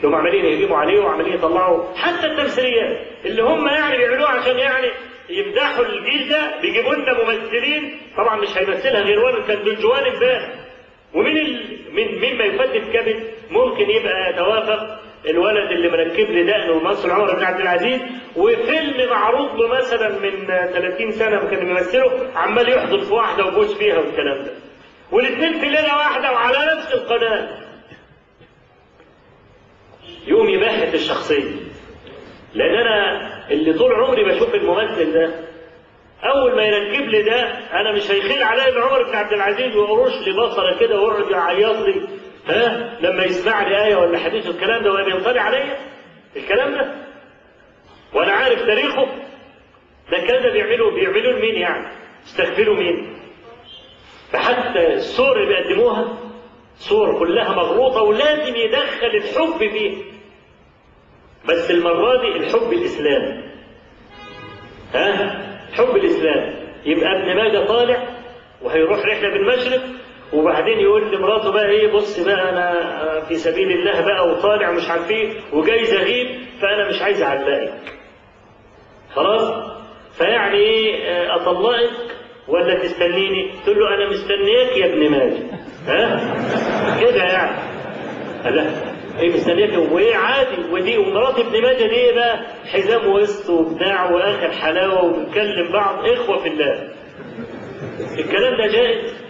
هم عمالين يهجموا عليه وعمالين يطلعوا حتى التمثيليات اللي هم يعني بيعملوها عشان يعني يمدحوا الجيل ده، بيجيبوا لنا ممثلين طبعا مش هيمثلها غير ولد كان بالجوان امبارح. ومين ما يفتت كبد ممكن يبقى يتوافق الولد اللي مركب لي دقن ومصر عمر بن عبد العزيز، وفيلم معروض له مثلا من 30 سنه كان بيمثله عمال يحضر في واحده وبوس فيها والكلام ده، والاثنين في ليله واحده وعلى نفس القناه. يقوم يبهت الشخصيه. لان انا اللي طول عمري بشوف الممثل ده اول ما يركب لي ده انا مش هيخيل عليا ان عمر بن عبد العزيز ويقرش لي بصره كده ويقعد يعيط لي لما يسمع لي ايه ولا حديث الكلام ده ولا ينطلي عليا الكلام ده ولا عارف تاريخه. ده الكلام ده بيعملوه لمين يعني؟ استغفلوا مين؟ فحتى الصور اللي بيقدموها صور كلها مغلوطه ولازم يدخل الحب فيه. بس المره دي الحب الاسلامي. حب الاسلام. يبقى ابن ماجه طالع وهيروح رحله بالمشرق وبعدين يقول لمراته بقى ايه، بص بقى انا في سبيل الله بقى وطالع مش عارف ايه وجاي زغيب فانا مش عايز اعلقك. خلاص؟ فيعني ايه اطلقك ولا تستنيني؟ تقول له انا مستنياك يا ابن ماجه. كده يعني. لا ايه مستنياك وايه عادي. ودي ومرات ابن ماجه دي ايه بقى؟ حزام وسط وبتاع واخر حلاوه وبنكلم بعض اخوه في الله. الكلام ده جائز؟